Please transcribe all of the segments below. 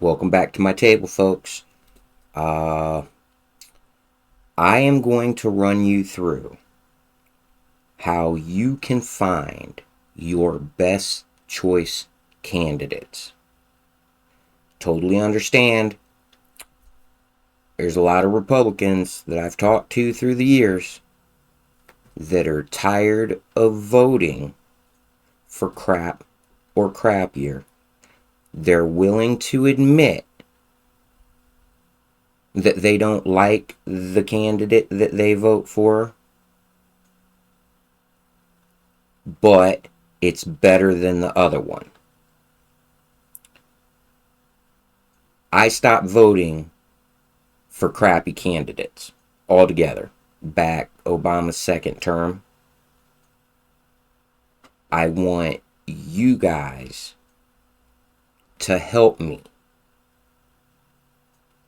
Welcome back to my table, folks. I am going to run you through how you can find your best choice candidates. Totally understand there's a lot of Republicans that I've talked to through the years that are tired of voting for crap or crappier. They're willing to admit that they don't like the candidate that they vote for, but it's better than the other one. I stopped voting for crappy candidates altogether back Obama's second term. I want you guys to help me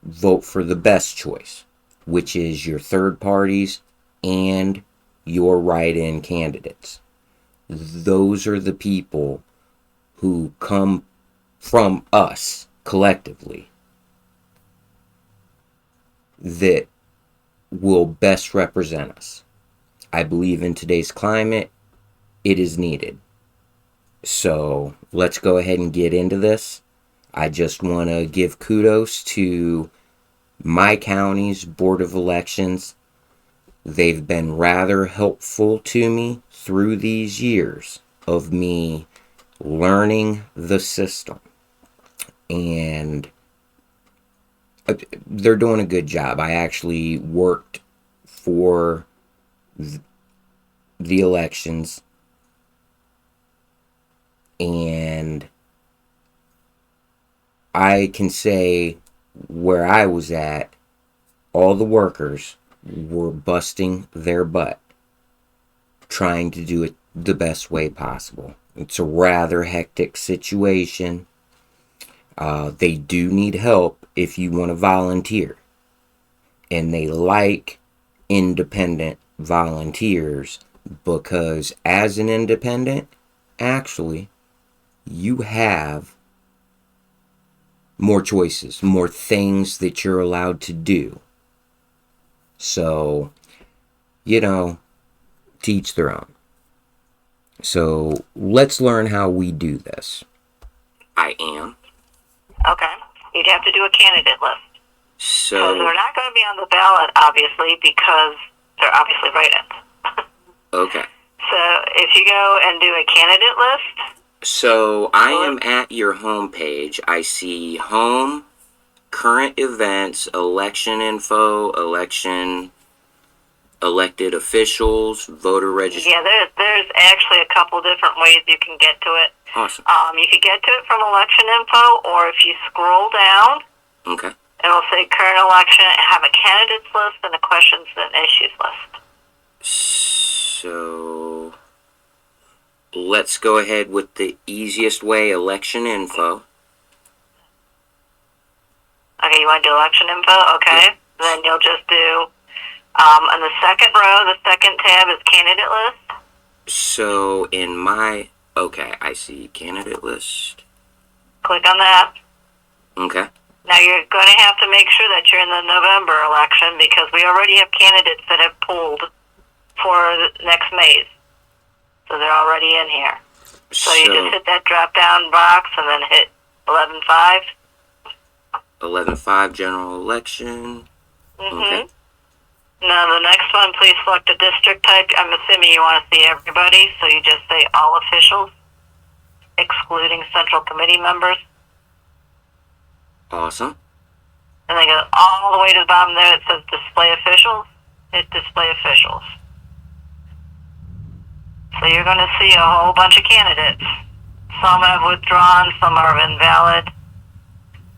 vote for the best choice, which is your third parties and your write-in candidates. Those are the people who come from us collectively that will best represent us. I believe in today's climate, it is needed. So let's go ahead and get into this. I just want to give kudos to my county's Board of Elections. They've been rather helpful to me through these years of me learning the system. And they're doing a good job. I actually worked for the elections, and I can say where I was at, all the workers were busting their butt trying to do it the best way possible. It's a rather hectic situation. They do need help if you want to volunteer. And they like independent volunteers because as an independent, actually, you have more choices, more things that you're allowed to do. So, to each their own. So, let's learn how we do this. I am. Okay. You'd have to do a candidate list. So they're not going to be on the ballot, obviously, because they're obviously write-ins. Okay. So if you go and do a candidate list. So I am at your homepage. I see home, current events, election info, elected officials, voter registration. Yeah, there's actually a couple different ways you can get to it. Awesome. You could get to it from election info, or if you scroll down, okay, it'll say current election and have a candidates list and a questions and issues list. So let's go ahead with the easiest way, election info. Okay, you want to do election info? Okay. Yeah. Then you'll just do, in the second row, the second tab is candidate list. So in my, okay, I see candidate list. Click on that. Okay. Now you're going to have to make sure that you're in the November election because we already have candidates that have pulled for next May's. So they're already in here. So you just hit that drop-down box and then hit 11.5. 11.5 general election. Mm-hmm. Okay. Now the next one, please select a district type. I'm assuming you want to see everybody, so you just say all officials, excluding central committee members. Awesome. And then go all the way to the bottom there. It says display officials. Hit display officials. So you're going to see a whole bunch of candidates. Some have withdrawn, some are invalid.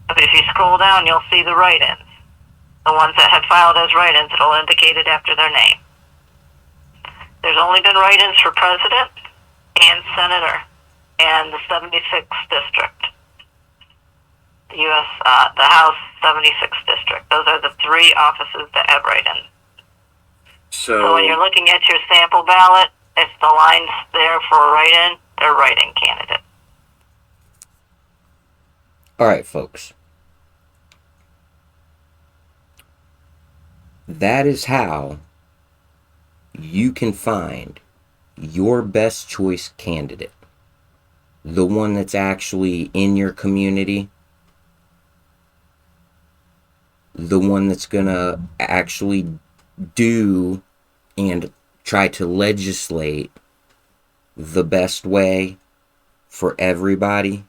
But if you scroll down, you'll see the write-ins. The ones that had filed as write-ins, it'll indicate it after their name. There's only been write-ins for president and senator and the 76th district. The House 76th district. Those are the three offices that have write-ins. So when you're looking at your sample ballot, if the line's there for a write-in, they're write-in candidate. All right, folks. That is how you can find your best choice candidate. The one that's actually in your community. The one that's gonna actually do and try to legislate the best way for everybody.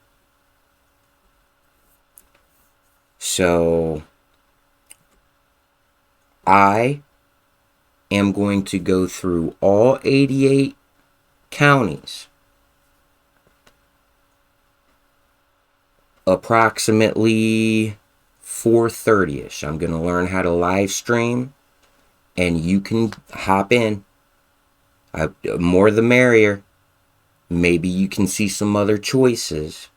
So I am going to go through all 88 counties approximately 4:30ish. I'm going to learn how to live stream, and you can hop in. More the merrier. Maybe you can see some other choices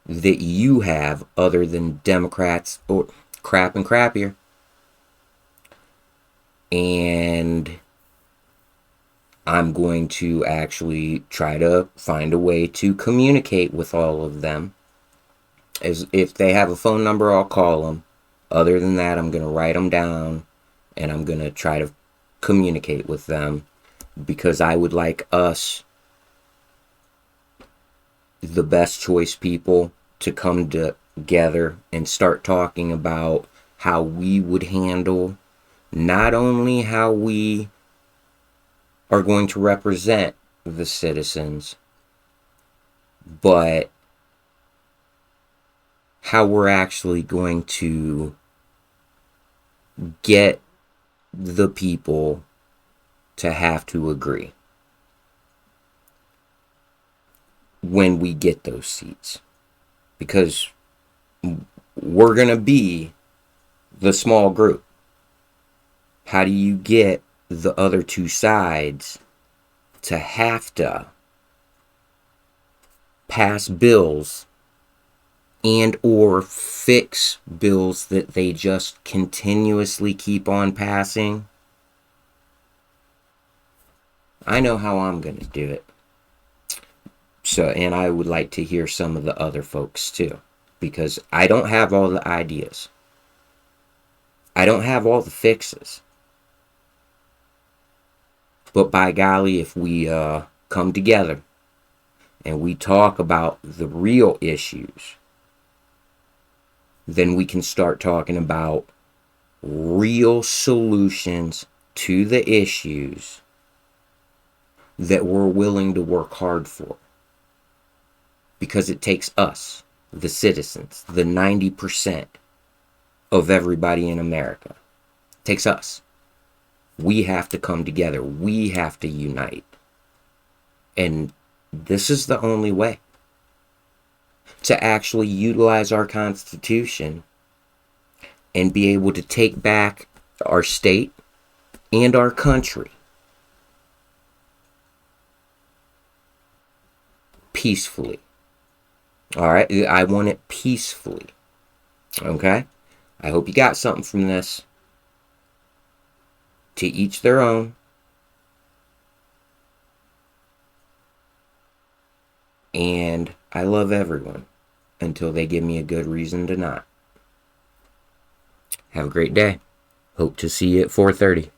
that you have other than Democrats or crap and crappier. And I'm going to actually try to find a way to communicate with all of them. As if they have a phone number, I'll call them. Other than that, I'm going to write them down, and I'm going to try to communicate with them, because I would like us, the best choice people, to come together and start talking about how we would handle not only how we are going to represent the citizens, but how we're actually going to get the people to have to agree when we get those seats. Because we're going to be the small group. How do you get the other two sides to have to pass bills and or fix bills that they just continuously keep on passing? I know how I'm going to do it. So, and I would like to hear some of the other folks too, because I don't have all the ideas. I don't have all the fixes. But by golly, if we come together and we talk about the real issues, then we can start talking about real solutions to the issues that we're willing to work hard for. Because it takes us, the citizens, the 90% of everybody in America. It takes us. We have to come together. We have to unite. And this is the only way to actually utilize our Constitution and be able to take back our state and our country peacefully. All right, I want it peacefully. Okay? I hope you got something from this. To each their own. And I love everyone until they give me a good reason to not. Have a great day. Hope to see you at 4:30.